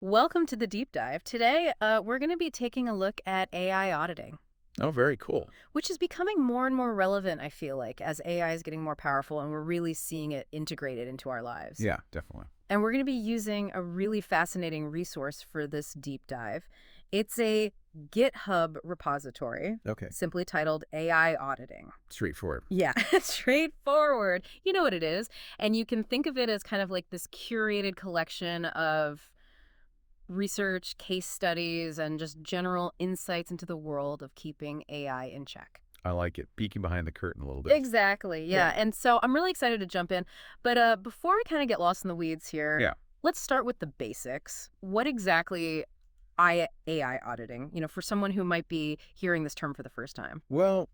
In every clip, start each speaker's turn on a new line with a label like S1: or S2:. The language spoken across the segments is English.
S1: Welcome to the deep dive. Today, we're going to be taking a look at AI auditing,
S2: Oh, very cool.
S1: which is becoming more and more relevant, I feel like, as AI is getting more powerful and we're really seeing it integrated into our lives.
S2: Yeah, definitely.
S1: And we're going to be using a really fascinating resource for this deep dive. It's a GitHub repository,
S2: Okay.
S1: simply titled AI Auditing.
S2: Straightforward.
S1: Yeah, straightforward. You know what it is. And you can think of it as kind of like this curated collection of research, case studies, and just general insights into the world of keeping AI in check.
S2: I like it. Peeking behind the curtain a little bit.
S1: Exactly, yeah. And so I'm really excited to jump in. But before we kind of get lost in the weeds here,
S2: Yeah.
S1: let's start with the basics. What exactly AI auditing, for someone who might be hearing this term for the first time?
S2: Well,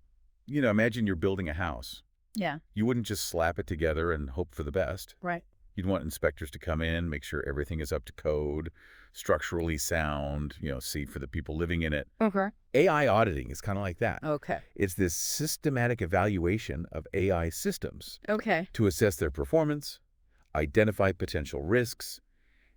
S2: imagine you're building a house.
S1: Yeah.
S2: You wouldn't just slap it together and hope for the best.
S1: Right.
S2: You'd want inspectors to come in, make sure everything is up to code, structurally sound, safe for the people living in it.
S1: Okay.
S2: AI auditing is kind of like that.
S1: Okay.
S2: It's this systematic evaluation of AI systems
S1: Okay.
S2: to assess their performance, identify potential risks,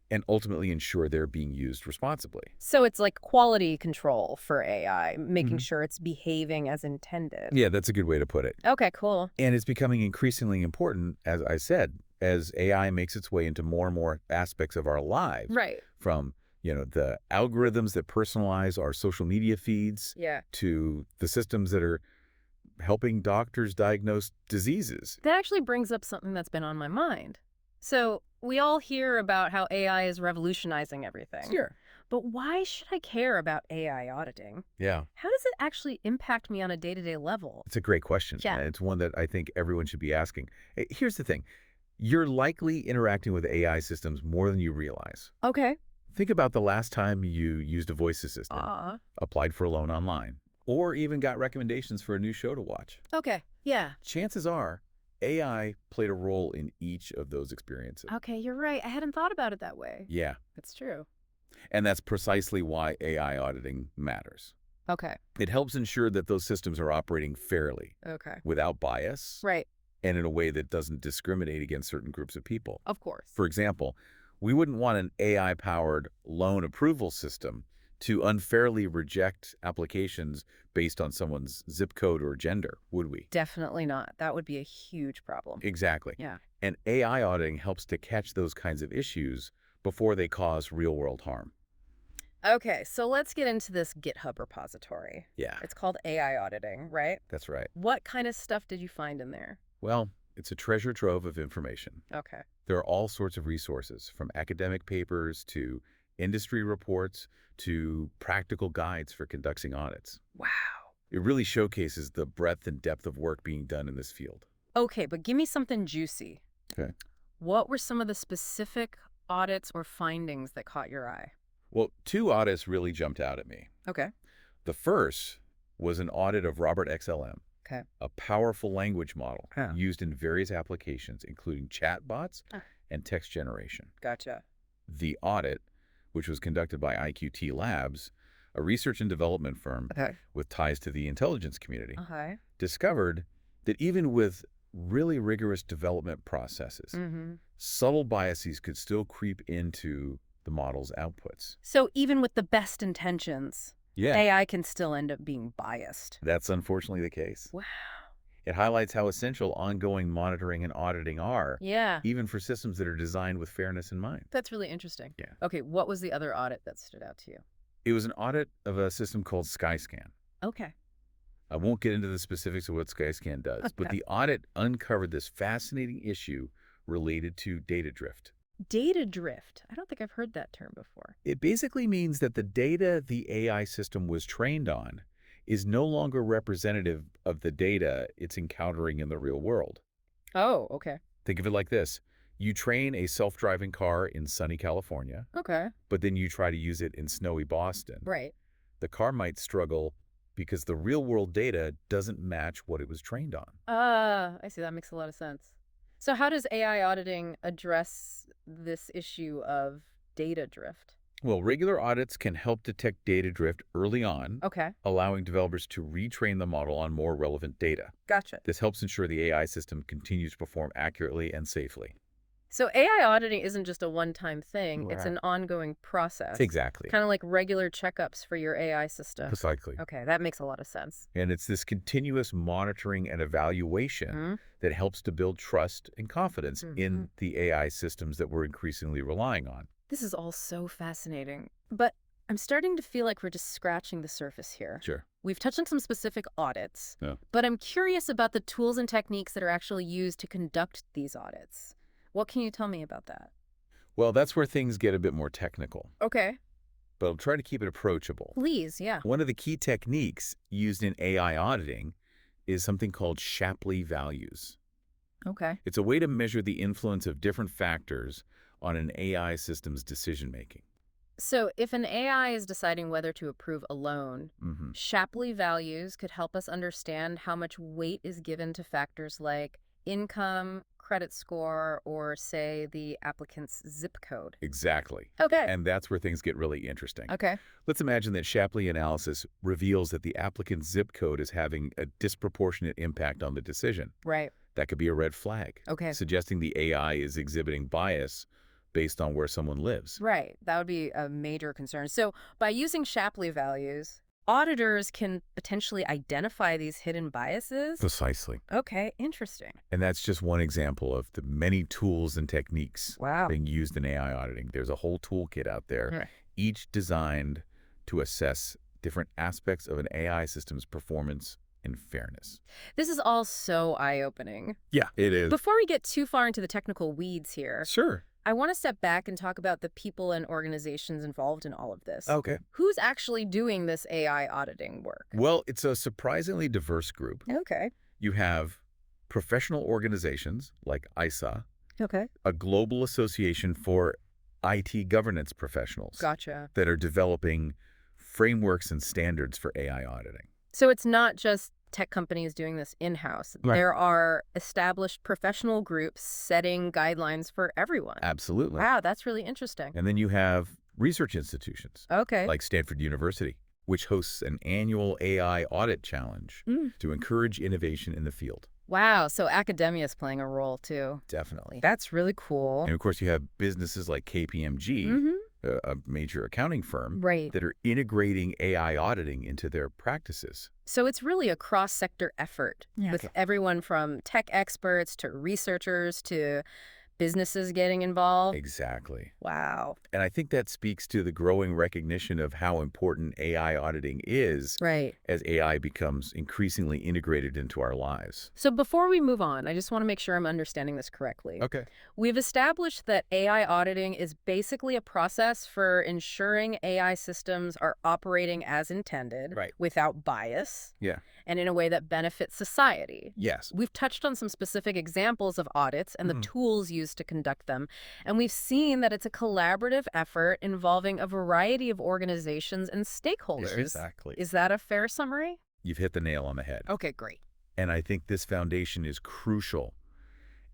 S2: and ultimately ensure they're being used responsibly.
S1: So it's like quality control for AI, making
S2: Mhm.
S1: sure it's behaving as intended.
S2: Yeah, that's a good way to put it.
S1: Okay, cool.
S2: And it's becoming increasingly important, as I said, as AI makes its way into more and more aspects of our lives.
S1: Right.
S2: From, the algorithms that personalize our social media feeds
S1: Yeah.
S2: to the systems that are helping doctors diagnose diseases.
S1: That actually brings up something that's been on my mind. So, we all hear about how AI is revolutionizing everything.
S2: Sure.
S1: But why should I care about AI auditing?
S2: Yeah,
S1: How does it actually impact me on a day-to-day level?
S2: it's a great question.
S1: Yeah.
S2: And it's one that I think everyone should be asking. Here's the thing. You're likely interacting with AI systems more than you realize.
S1: Okay.
S2: Think about the last time you used a voice assistant, applied for a loan online, or even got recommendations for a new show to watch.
S1: Okay. Yeah.
S2: Chances are AI played a role in each of those experiences.
S1: Okay, you're right. I hadn't thought about it that way.
S2: Yeah,
S1: That's true.
S2: and that's precisely why AI auditing matters.
S1: Okay.
S2: It helps ensure that those systems are operating fairly,
S1: Okay.
S2: without bias,
S1: Right.
S2: and in a way that doesn't discriminate against certain groups of people.
S1: Of course.
S2: For example, we wouldn't want an AI-powered loan approval system to unfairly reject applications based on someone's zip code or gender, would we?
S1: Definitely not. That would be a huge problem.
S2: Exactly.
S1: Yeah.
S2: And AI auditing helps to catch those kinds of issues before they cause real-world harm.
S1: Okay, so let's get into this GitHub repository.
S2: Yeah,
S1: It's called AI auditing, right?
S2: that's right.
S1: What kind of stuff did you find in there?
S2: Well, it's a treasure trove of information.
S1: Okay.
S2: There are all sorts of resources, from academic papers to industry reports to practical guides for conducting audits.
S1: Wow.
S2: It really showcases the breadth and depth of work being done in this field.
S1: Okay, but give me something juicy.
S2: Okay.
S1: What were some of the specific audits or findings that caught your eye?
S2: Well, two audits really jumped out at me.
S1: Okay.
S2: The first was an audit of Robert XLM,
S1: Okay.
S2: a powerful language model
S1: Huh.
S2: used in various applications, including chatbots
S1: Ah.
S2: and text generation.
S1: Gotcha.
S2: The audit, which was conducted by IQT Labs, a research and development firm
S1: Okay.
S2: with ties to the intelligence community,
S1: Okay.
S2: discovered that even with really rigorous development processes,
S1: Mm-hmm.
S2: subtle biases could still creep into the model's outputs.
S1: So even with the best intentions,
S2: Yeah,
S1: AI can still end up being biased.
S2: that's unfortunately the case.
S1: Wow.
S2: It highlights how essential ongoing monitoring and auditing are,
S1: Yeah.
S2: even for systems that are designed with fairness in mind.
S1: That's really interesting.
S2: Yeah.
S1: Okay, what was the other audit that stood out to you?
S2: It was an audit of a system called Skyscan.
S1: Okay.
S2: I won't get into the specifics of what Skyscan does, but
S1: Okay.
S2: the audit uncovered this fascinating issue related to data drift.
S1: Data drift. I don't think I've heard that term before.
S2: It basically means that the data the AI system was trained on is no longer representative of the data it's encountering in the real world.
S1: Oh, okay.
S2: Think of it like this. You train a self-driving car in sunny California,
S1: Okay.
S2: but then you try to use it in snowy Boston.
S1: Right.
S2: The car might struggle because the real-world data doesn't match what it was trained on.
S1: I see. That makes a lot of sense. So how does AI auditing address this issue of data drift?
S2: Well, regular audits can help detect data drift early on,
S1: Okay.
S2: allowing developers to retrain the model on more relevant data.
S1: Gotcha.
S2: This helps ensure the AI system continues to perform accurately and safely.
S1: So AI auditing isn't just a one-time thing, it's
S2: Right.
S1: an ongoing process.
S2: Exactly.
S1: Kind of like regular checkups for your AI system.
S2: Precisely.
S1: Okay, that makes a lot of sense.
S2: And it's this continuous monitoring and evaluation
S1: Hmm.
S2: that helps to build trust and confidence
S1: Hmm.
S2: in the AI systems that we're increasingly relying on.
S1: This is all so fascinating. But I'm starting to feel like we're just scratching the surface here.
S2: Sure.
S1: We've touched on some specific audits,
S2: Yeah.
S1: but I'm curious about the tools and techniques that are actually used to conduct these audits. What can you tell me about that?
S2: Well, that's where things get a bit more technical,
S1: Okay.
S2: but I'll try to keep it approachable.
S1: Please, yeah.
S2: One of the key techniques used in AI auditing is something called Shapley values.
S1: Okay.
S2: It's a way to measure the influence of different factors on an AI system's decision-making.
S1: So if an AI is deciding whether to approve a loan,
S2: Hmm.
S1: Shapley values could help us understand how much weight is given to factors like income, credit score, or say the applicant's zip code.
S2: Exactly.
S1: Okay.
S2: And that's where things get really interesting.
S1: Okay.
S2: Let's imagine that Shapley analysis reveals that the applicant's zip code is having a disproportionate impact on the decision.
S1: Right.
S2: That could be a red flag,
S1: Okay.
S2: suggesting the AI is exhibiting bias based on where someone lives.
S1: Right. That would be a major concern. So by using Shapley values, auditors can potentially identify these hidden biases.
S2: Precisely.
S1: Okay, interesting.
S2: And that's just one example of the many tools and techniques
S1: Wow.
S2: being used in AI auditing. There's a whole toolkit out there,
S1: Right.
S2: each designed to assess different aspects of an AI system's performance and fairness.
S1: This is all so eye-opening.
S2: Yeah, it is.
S1: Before we get too far into the technical weeds here,
S2: Sure.
S1: I want to step back and talk about the people and organizations involved in all of this.
S2: Okay.
S1: Who's actually doing this AI auditing work?
S2: Well, it's a surprisingly diverse group.
S1: Okay.
S2: You have professional organizations like ISA,
S1: Okay.
S2: a global association for IT governance professionals
S1: Gotcha.
S2: that are developing frameworks and standards for AI auditing.
S1: So it's not just tech companies doing this in-house.
S2: Right.
S1: There are established professional groups setting guidelines for everyone.
S2: Absolutely.
S1: Wow, that's really interesting.
S2: And then you have research institutions
S1: Okay.
S2: like Stanford University, which hosts an annual AI audit challenge
S1: Mm.
S2: to encourage innovation in the field.
S1: Wow, so academia is playing a role too.
S2: Definitely.
S1: That's really cool.
S2: And of course, you have businesses like KPMG,
S1: Mm-hmm.
S2: a major accounting firm,
S1: Right.
S2: that are integrating AI auditing into their practices.
S1: So it's really a cross-sector effort
S2: Yeah.
S1: with everyone from tech experts to researchers to businesses getting involved.
S2: Exactly.
S1: Wow.
S2: And I think that speaks to the growing recognition of how important AI auditing is
S1: Right.
S2: as AI becomes increasingly integrated into our lives.
S1: So before we move on, I just want to make sure I'm understanding this correctly.
S2: Okay.
S1: We've established that AI auditing is basically a process for ensuring AI systems are operating as intended,
S2: Right.
S1: without bias,
S2: Yeah.
S1: and in a way that benefits society.
S2: Yes.
S1: We've touched on some specific examples of audits and the
S2: Mhm.
S1: tools used to conduct them, and we've seen that it's a collaborative effort involving a variety of organizations and stakeholders.
S2: Exactly.
S1: Is that a fair summary?
S2: You've hit the nail on the head.
S1: Okay, great.
S2: And I think this foundation is crucial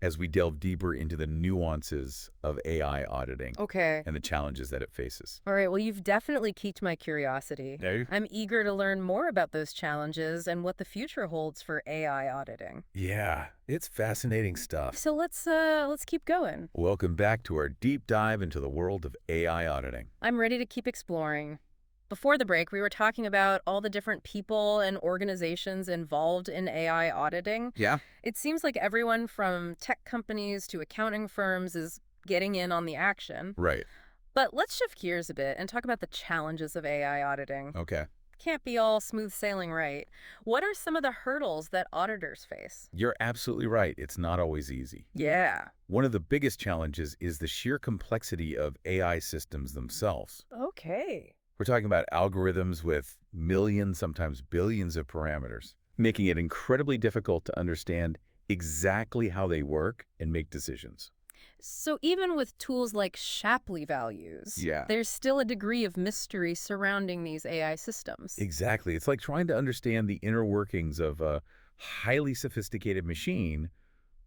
S2: as we delve deeper into the nuances of AI auditing
S1: Okay.
S2: and the challenges that it faces.
S1: All right, well, you've definitely piqued my curiosity.
S2: No?
S1: I'm eager to learn more about those challenges and what the future holds for AI auditing.
S2: Yeah, it's fascinating stuff.
S1: So let's keep going.
S2: Welcome back to our deep dive into the world of AI auditing.
S1: I'm ready to keep exploring. Before the break, we were talking about all the different people and organizations involved in AI auditing.
S2: Yeah.
S1: It seems like everyone from tech companies to accounting firms is getting in on the action.
S2: Right.
S1: But let's shift gears a bit and talk about the challenges of AI auditing.
S2: Okay.
S1: Can't be all smooth sailing, right? What are some of the hurdles that auditors face?
S2: You're absolutely right. It's not always easy.
S1: Yeah.
S2: One of the biggest challenges is the sheer complexity of AI systems themselves.
S1: Okay.
S2: We're talking about algorithms with millions, sometimes billions of parameters, making it incredibly difficult to understand exactly how they work and make decisions.
S1: So even with tools like Shapley values,
S2: Yeah.
S1: there's still a degree of mystery surrounding these AI systems.
S2: Exactly. It's like trying to understand the inner workings of a highly sophisticated machine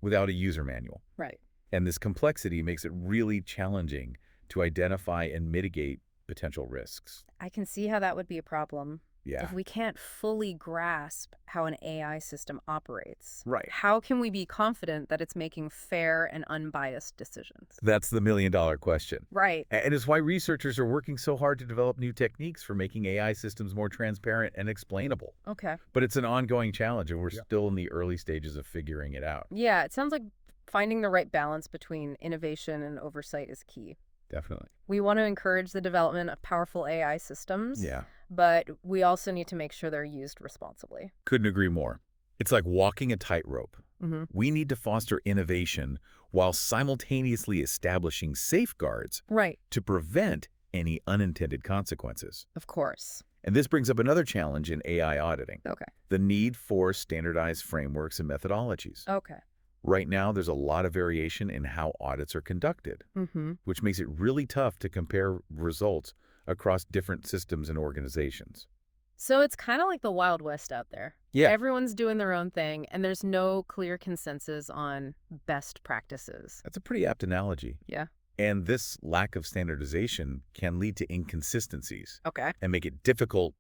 S2: without a user manual.
S1: Right.
S2: And this complexity makes it really challenging to identify and mitigate potential risks.
S1: I can see how that would be a problem.
S2: Yeah.
S1: If we can't fully grasp how an AI system operates,
S2: Right.
S1: how can we be confident that it's making fair and unbiased decisions?
S2: That's the million-dollar question.
S1: Right.
S2: And it's why researchers are working so hard to develop new techniques for making AI systems more transparent and explainable.
S1: Okay.
S2: But it's an ongoing challenge, and we're still in the early stages of figuring it out.
S1: Yeah, it sounds like finding the right balance between innovation and oversight is key.
S2: Definitely.
S1: We want to encourage the development of powerful AI systems,
S2: Yeah.
S1: but we also need to make sure they're used responsibly.
S2: Couldn't agree more. It's like walking a tightrope.
S1: Mm-hmm.
S2: We need to foster innovation while simultaneously establishing safeguards
S1: Right.
S2: to prevent any unintended consequences.
S1: Of course.
S2: And this brings up another challenge in AI auditing,
S1: Okay.
S2: the need for standardized frameworks and methodologies.
S1: Okay.
S2: Right now, there's a lot of variation in how audits are conducted,
S1: Mm-hmm.
S2: which makes it really tough to compare results across different systems and organizations.
S1: So it's kind of like the Wild West out there.
S2: Yeah.
S1: Everyone's doing their own thing, and there's no clear consensus on best practices.
S2: That's a pretty apt analogy.
S1: Yeah.
S2: And this lack of standardization can lead to inconsistencies
S1: Okay.
S2: and make it difficult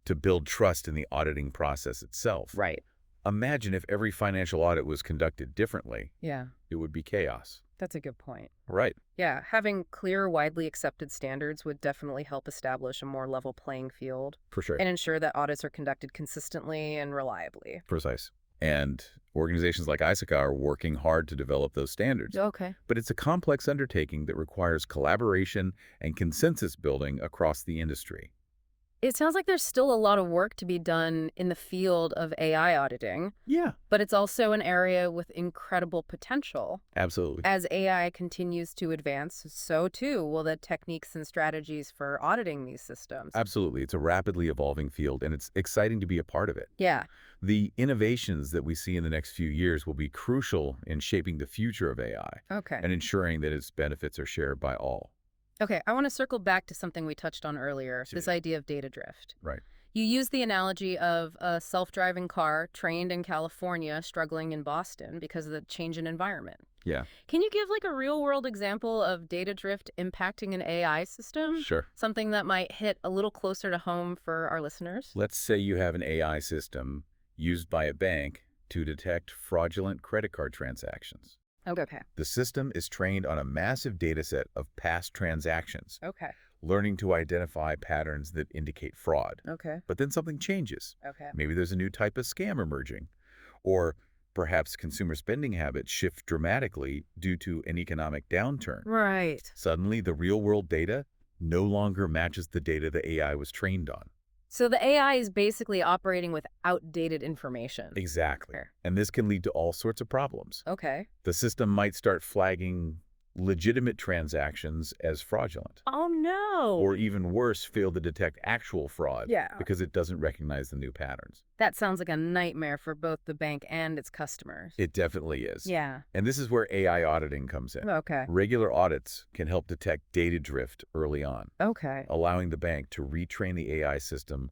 S2: to build trust in the auditing process itself.
S1: Right.
S2: Imagine if every financial audit was conducted differently.
S1: Yeah.
S2: It would be chaos.
S1: That's a good point.
S2: Right.
S1: Yeah, having clear, widely accepted standards would definitely help establish a more level playing field
S2: For sure.
S1: and ensure that audits are conducted consistently and reliably.
S2: Precise. And organizations like ISACA are working hard to develop those standards.
S1: Okay.
S2: But it's a complex undertaking that requires collaboration and consensus building across the industry.
S1: It sounds like there's still a lot of work to be done in the field of AI auditing,
S2: Yeah.
S1: but it's also an area with incredible potential.
S2: Absolutely.
S1: As AI continues to advance, so too will the techniques and strategies for auditing these systems.
S2: Absolutely. It's a rapidly evolving field, and it's exciting to be a part of it.
S1: Yeah.
S2: The innovations that we see in the next few years will be crucial in shaping the future of AI
S1: Okay.
S2: and ensuring that its benefits are shared by all.
S1: Okay, I want to circle back to something we touched on earlier, this idea of data drift.
S2: Right.
S1: You used the analogy of a self-driving car trained in California struggling in Boston because of the change in environment.
S2: Yeah.
S1: Can you give like a real-world example of data drift impacting an AI system?
S2: Sure.
S1: Something that might hit a little closer to home for our listeners?
S2: Let's say you have an AI system used by a bank to detect fraudulent credit card transactions.
S1: Okay.
S2: The system is trained on a massive data set of past transactions,
S1: Okay.
S2: learning to identify patterns that indicate fraud.
S1: Okay.
S2: But then something changes.
S1: Okay.
S2: Maybe there's a new type of scam emerging, or perhaps consumer spending habits shift dramatically due to an economic downturn.
S1: Right.
S2: Suddenly, the real-world data no longer matches the data the AI was trained on.
S1: So the AI is basically operating with outdated information.
S2: Exactly.
S1: Fair.
S2: And this can lead to all sorts of problems.
S1: Okay.
S2: The system might start flagging legitimate transactions as fraudulent,
S1: Oh, no.
S2: or even worse, fail to detect actual fraud
S1: Yeah.
S2: because it doesn't recognize the new patterns.
S1: That sounds like a nightmare for both the bank and its customers.
S2: It definitely is.
S1: Yeah.
S2: And this is where AI auditing comes in.
S1: Okay.
S2: Regular audits can help detect data drift early on,
S1: Okay.
S2: allowing the bank to retrain the AI system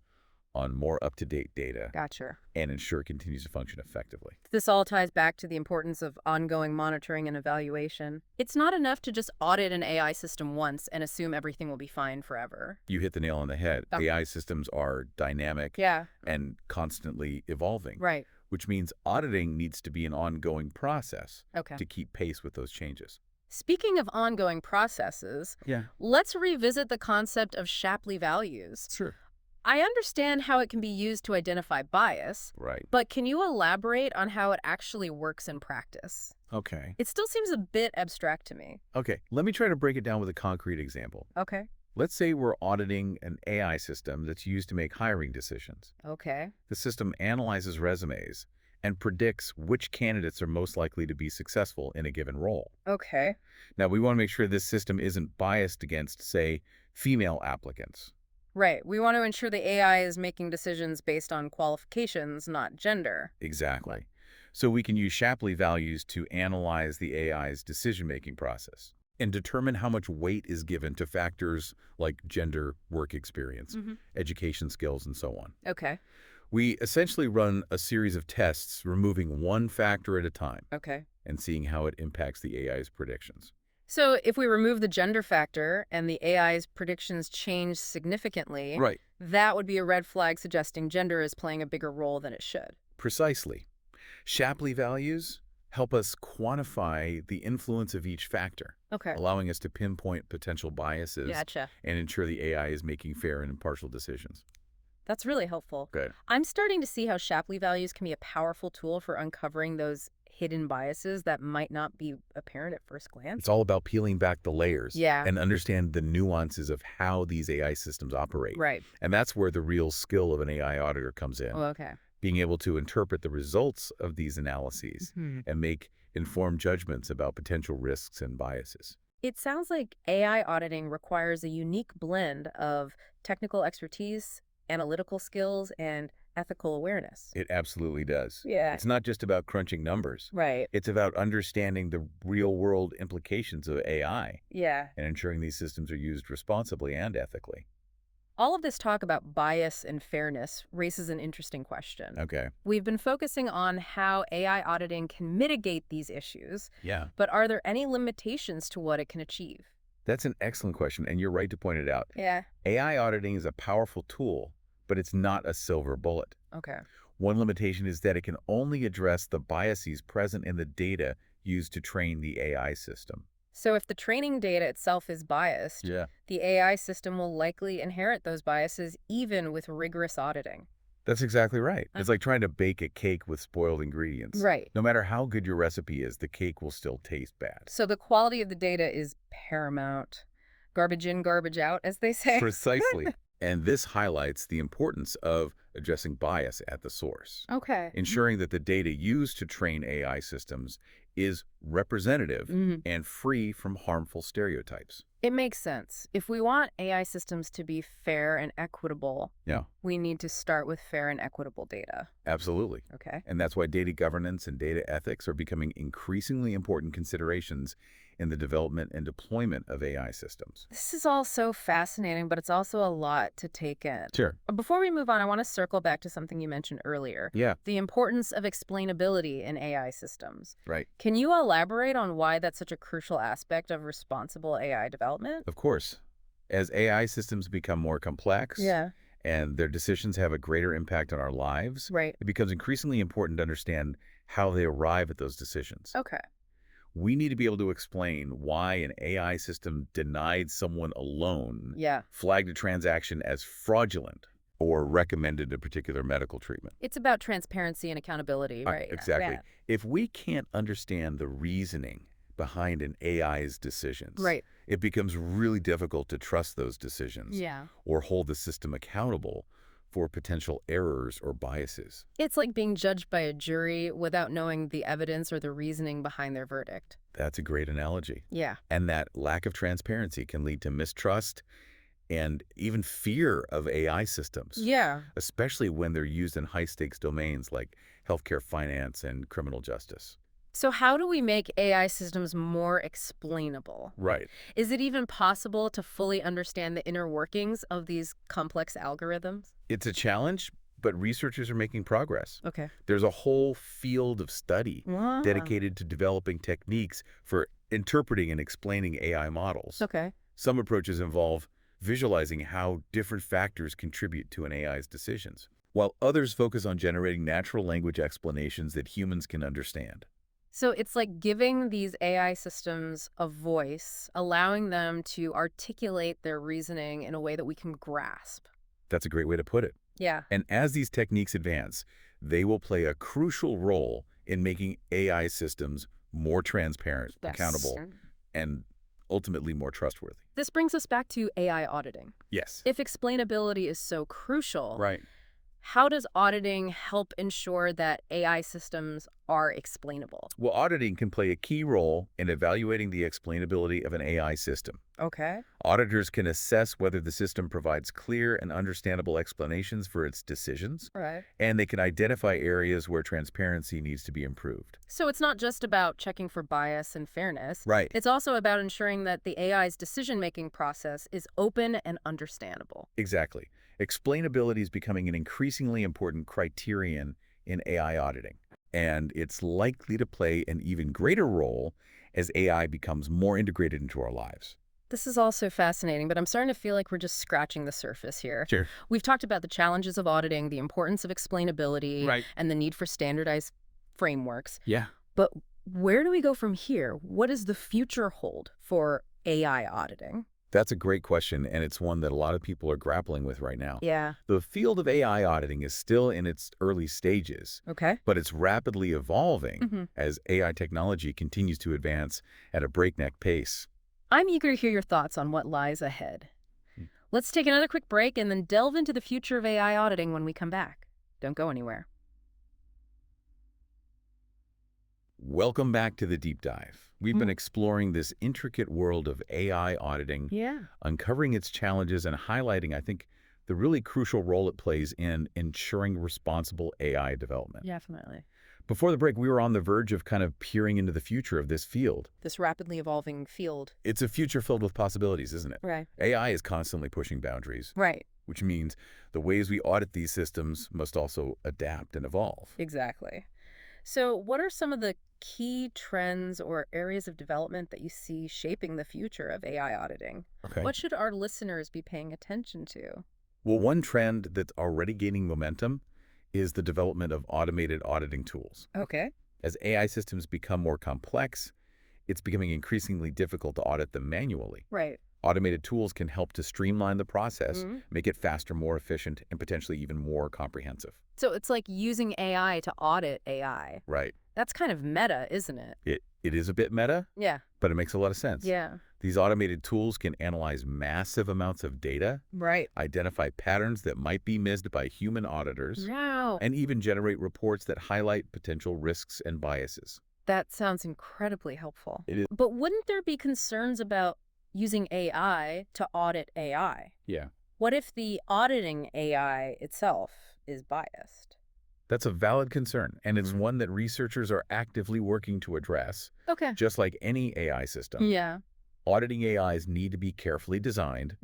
S2: on more up-to-date data
S1: Gotcha.
S2: and ensure it continues to function effectively.
S1: This all ties back to the importance of ongoing monitoring and evaluation. It's not enough to just audit an AI system once and assume everything will be fine forever.
S2: You hit the nail on the head.
S1: Okay.
S2: AI systems are dynamic
S1: Yeah.
S2: and constantly evolving,
S1: Right.
S2: which means auditing needs to be an ongoing process
S1: Okay.
S2: to keep pace with those changes.
S1: Speaking of ongoing processes,
S2: Yeah,
S1: let's revisit the concept of Shapley values.
S2: sure.
S1: I understand how it can be used to identify bias,
S2: Right.
S1: but can you elaborate on how it actually works in practice?
S2: Okay.
S1: It still seems a bit abstract to me.
S2: Okay, let me try to break it down with a concrete example.
S1: Okay.
S2: Let's say we're auditing an AI system that's used to make hiring decisions.
S1: Okay.
S2: The system analyzes resumes and predicts which candidates are most likely to be successful in a given role.
S1: Okay.
S2: Now, we want to make sure this system isn't biased against, say, female applicants.
S1: Right. We want to ensure the AI is making decisions based on qualifications, not gender.
S2: Exactly. So we can use Shapley values to analyze the AI's decision-making process and determine how much weight is given to factors like gender, work experience, education skills, and so on.
S1: Okay.
S2: We essentially run a series of tests, removing one factor at a time
S1: Okay.
S2: and seeing how it impacts the AI's predictions.
S1: So if we remove the gender factor and the AI's predictions change significantly,
S2: Right.
S1: that would be a red flag suggesting gender is playing a bigger role than it should.
S2: Precisely. Shapley values help us quantify the influence of each factor,
S1: Okay.
S2: allowing us to pinpoint potential biases
S1: Gotcha.
S2: and ensure the AI is making fair and impartial decisions.
S1: That's really helpful.
S2: Good.
S1: I'm starting to see how Shapley values can be a powerful tool for uncovering those hidden biases that might not be apparent at first glance.
S2: It's all about peeling back the layers
S1: Yeah.
S2: and understand the nuances of how these AI systems operate.
S1: Right.
S2: And that's where the real skill of an AI auditor comes in.
S1: Oh, okay.
S2: Being able to interpret the results of these analyses and make informed judgments about potential risks and biases.
S1: It sounds like AI auditing requires a unique blend of technical expertise, analytical skills, and ethical awareness.
S2: It absolutely does.
S1: Yeah.
S2: It's not just about crunching numbers.
S1: Right.
S2: It's about understanding the real-world implications of AI
S1: Yeah.
S2: and ensuring these systems are used responsibly and ethically.
S1: All of this talk about bias and fairness raises an interesting question.
S2: Okay.
S1: We've been focusing on how AI auditing can mitigate these issues,
S2: Yeah.
S1: but are there any limitations to what it can achieve?
S2: That's an excellent question, and you're right to point it out.
S1: Yeah.
S2: AI auditing is a powerful tool, but it's not a silver bullet.
S1: Okay.
S2: One limitation is that it can only address the biases present in the data used to train the AI system.
S1: So if the training data itself is biased,
S2: Yeah.
S1: the AI system will likely inherit those biases even with rigorous auditing.
S2: That's exactly right. It's like trying to bake a cake with spoiled ingredients.
S1: Right.
S2: No matter how good your recipe is, the cake will still taste bad.
S1: So the quality of the data is paramount. Garbage in, garbage out, as they say.
S2: Precisely. And this highlights the importance of addressing bias at the source,
S1: Okay.
S2: ensuring that the data used to train AI systems is representative and free from harmful stereotypes.
S1: It makes sense. If we want AI systems to be fair and equitable,
S2: Yeah,
S1: we need to start with fair and equitable data.
S2: absolutely.
S1: Okay.
S2: And that's why data governance and data ethics are becoming increasingly important considerations in the development and deployment of AI systems.
S1: This is all so fascinating, but it's also a lot to take in.
S2: Sure.
S1: Before we move on, I want to circle back to something you mentioned earlier.
S2: Yeah,
S1: The importance of explainability in AI systems.
S2: right.
S1: Can you elaborate on why that's such a crucial aspect of responsible AI development?
S2: Of course. As AI systems become more complex and their decisions have a greater impact on our lives,
S1: Right.
S2: it becomes increasingly important to understand how they arrive at those decisions.
S1: Okay.
S2: We need to be able to explain why an AI system denied someone a loan,
S1: Yeah.
S2: flagged a transaction as fraudulent, or recommended a particular medical treatment.
S1: It's about transparency and accountability, right?
S2: Exactly.
S1: Yeah.
S2: If we can't understand the reasoning behind an AI's decisions,
S1: Right.
S2: it becomes really difficult to trust those decisions
S1: Yeah.
S2: or hold the system accountable for potential errors or biases.
S1: It's like being judged by a jury without knowing the evidence or the reasoning behind their verdict.
S2: That's a great analogy.
S1: Yeah.
S2: And that lack of transparency can lead to mistrust and even fear of AI systems,
S1: Yeah.
S2: especially when they're used in high-stakes domains like healthcare, finance, and criminal justice.
S1: So how do we make AI systems more explainable?
S2: Right.
S1: Is it even possible to fully understand the inner workings of these complex algorithms?
S2: It's a challenge, but researchers are making progress.
S1: Okay.
S2: There's a whole field of study
S1: Wow.
S2: dedicated to developing techniques for interpreting and explaining AI models.
S1: Okay.
S2: Some approaches involve visualizing how different factors contribute to an AI's decisions, while others focus on generating natural language explanations that humans can understand.
S1: So it's like giving these AI systems a voice, allowing them to articulate their reasoning in a way that we can grasp.
S2: That's a great way to put it.
S1: Yeah.
S2: And as these techniques advance, they will play a crucial role in making AI systems more transparent,
S1: Yes.
S2: accountable, and ultimately more trustworthy.
S1: This brings us back to AI auditing.
S2: Yes.
S1: If explainability is so crucial,
S2: Right.
S1: how does auditing help ensure that AI systems are explainable?
S2: Well, auditing can play a key role in evaluating the explainability of an AI system.
S1: Okay.
S2: Auditors can assess whether the system provides clear and understandable explanations for its decisions,
S1: Right.
S2: and they can identify areas where transparency needs to be improved.
S1: So it's not just about checking for bias and fairness.
S2: Right.
S1: It's also about ensuring that the AI's decision-making process is open and understandable.
S2: Exactly. Explainability is becoming an increasingly important criterion in AI auditing, and it's likely to play an even greater role as AI becomes more integrated into our lives.
S1: This is also fascinating, but I'm starting to feel like we're just scratching the surface here.
S2: Sure.
S1: We've talked about the challenges of auditing, the importance of explainability,
S2: Right.
S1: and the need for standardized frameworks.
S2: Yeah.
S1: But where do we go from here? What does the future hold for AI auditing?
S2: That's a great question, and it's one that a lot of people are grappling with right now.
S1: Yeah.
S2: The field of AI auditing is still in its early stages,
S1: Okay.
S2: but it's rapidly evolving
S1: Mm-hmm.
S2: as AI technology continues to advance at a breakneck pace.
S1: I'm eager to hear your thoughts on what lies ahead. Let's take another quick break and then delve into the future of AI auditing when we come back. Don't go anywhere.
S2: Welcome back to the deep dive. We've been exploring this intricate world of AI auditing,
S1: Yeah.
S2: uncovering its challenges and highlighting, I think, the really crucial role it plays in ensuring responsible AI development.
S1: Definitely.
S2: Before the break, we were on the verge of kind of peering into the future of this field.
S1: This rapidly evolving field.
S2: It's a future filled with possibilities, isn't it?
S1: Right.
S2: AI is constantly pushing boundaries,
S1: Right.
S2: which means the ways we audit these systems must also adapt and evolve.
S1: Exactly. So what are some of the key trends or areas of development that you see shaping the future of AI auditing?
S2: Okay.
S1: What should our listeners be paying attention to?
S2: Well, one trend that's already gaining momentum is the development of automated auditing tools.
S1: Okay.
S2: As AI systems become more complex, it's becoming increasingly difficult to audit them manually.
S1: Right.
S2: Automated tools can help to streamline the process,
S1: Mhm.
S2: make it faster, more efficient, and potentially even more comprehensive.
S1: So it's like using AI to audit AI.
S2: Right.
S1: That's kind of meta, isn't it?
S2: It is a bit meta,
S1: Yeah.
S2: but it makes a lot of sense.
S1: Yeah.
S2: These automated tools can analyze massive amounts of data,
S1: Right.
S2: identify patterns that might be missed by human auditors,
S1: Wow.
S2: and even generate reports that highlight potential risks and biases.
S1: That sounds incredibly helpful.
S2: It is.
S1: But wouldn't there be concerns about using AI to audit AI?
S2: Yeah.
S1: What if the auditing AI itself is biased?
S2: That's a valid concern, and it's one that researchers are actively working to address.
S1: Okay.
S2: Just like any AI system,
S1: Yeah.
S2: auditing AIs need to be carefully designed,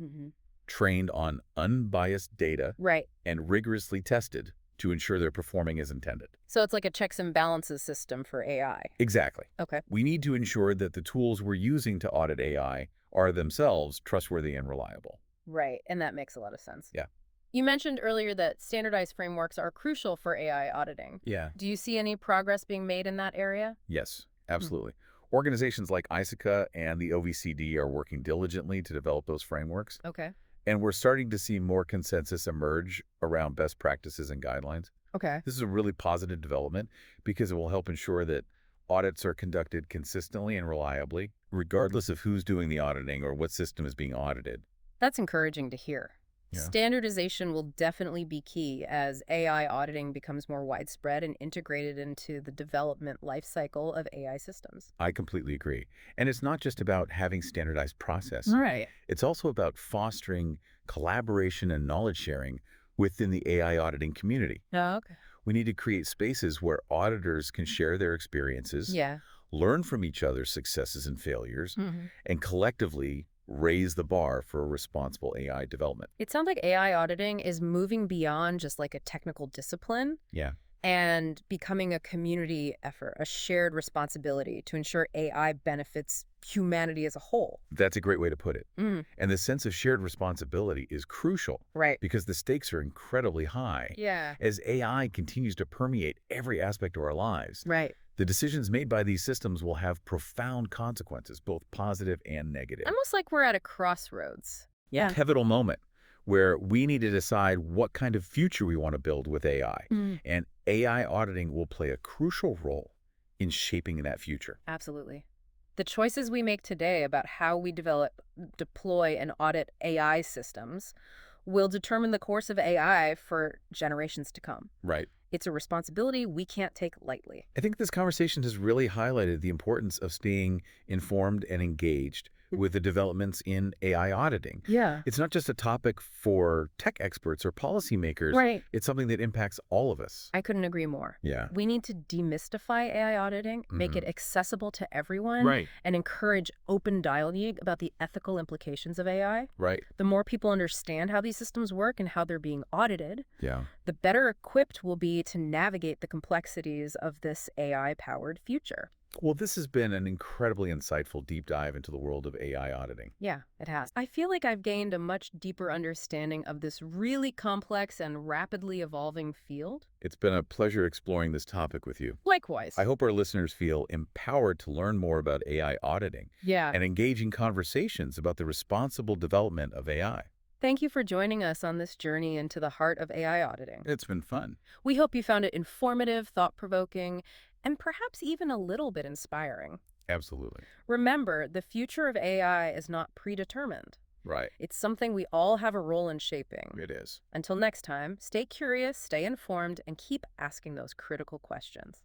S2: trained on unbiased data,
S1: Right.
S2: and rigorously tested to ensure they're performing as intended.
S1: So it's like a checks and balances system for AI.
S2: Exactly.
S1: Okay.
S2: We need to ensure that the tools we're using to audit AI are themselves trustworthy and reliable.
S1: Right. And that makes a lot of sense.
S2: Yeah.
S1: You mentioned earlier that standardized frameworks are crucial for AI auditing.
S2: Yeah.
S1: Do you see any progress being made in that area?
S2: Yes, absolutely. Organizations like ISACA and the OVCD are working diligently to develop those frameworks,
S1: Okay.
S2: and we're starting to see more consensus emerge around best practices and guidelines.
S1: Okay.
S2: This is a really positive development because it will help ensure that audits are conducted consistently and reliably, regardless of who's doing the auditing or what system is being audited.
S1: That's encouraging to hear.
S2: Yeah.
S1: Standardization will definitely be key as AI auditing becomes more widespread and integrated into the development lifecycle of AI systems.
S2: I completely agree. And it's not just about having standardized process.
S1: Right.
S2: It's also about fostering collaboration and knowledge sharing within the AI auditing community.
S1: Oh, okay.
S2: We need to create spaces where auditors can share their experiences,
S1: Yeah.
S2: learn from each other's successes and failures, and collectively raise the bar for responsible AI development.
S1: It sounds like AI auditing is moving beyond just like a technical discipline
S2: Yeah.
S1: and becoming a community effort, a shared responsibility to ensure AI benefits humanity as a whole.
S2: That's a great way to put it. And the sense of shared responsibility is crucial
S1: Right.
S2: because the stakes are incredibly high.
S1: Yeah.
S2: As AI continues to permeate every aspect of our lives,
S1: Right.
S2: the decisions made by these systems will have profound consequences, both positive and negative.
S1: Almost like we're at a crossroads. Yeah.
S2: Pivotal moment where we need to decide what kind of future we want to build with AI. And AI auditing will play a crucial role in shaping that future.
S1: Absolutely. The choices we make today about how we develop, deploy, and audit AI systems will determine the course of AI for generations to come.
S2: Right.
S1: It's a responsibility we can't take lightly.
S2: I think this conversation has really highlighted the importance of staying informed and engaged with the developments in AI auditing.
S1: Yeah.
S2: It's not just a topic for tech experts or policymakers.
S1: Right.
S2: It's something that impacts all of us.
S1: I couldn't agree more.
S2: Yeah.
S1: We need to demystify AI auditing, make it accessible to everyone,
S2: Right.
S1: and encourage open dialogue about the ethical implications of AI.
S2: Right.
S1: The more people understand how these systems work and how they're being audited,
S2: Yeah.
S1: the better equipped we'll be to navigate the complexities of this AI-powered future.
S2: Well, this has been an incredibly insightful deep dive into the world of AI auditing.
S1: Yeah, it has. I feel like I've gained a much deeper understanding of this really complex and rapidly evolving field.
S2: It's been a pleasure exploring this topic with you.
S1: Likewise.
S2: I hope our listeners feel empowered to learn more about AI auditing
S1: Yeah.
S2: and engaging conversations about the responsible development of AI.
S1: Thank you for joining us on this journey into the heart of AI auditing.
S2: It's been fun.
S1: We hope you found it informative, thought-provoking, and perhaps even a little bit inspiring.
S2: Absolutely.
S1: Remember, the future of AI is not predetermined.
S2: Right.
S1: It's something we all have a role in shaping.
S2: It is.
S1: Until next time, stay curious, stay informed, and keep asking those critical questions.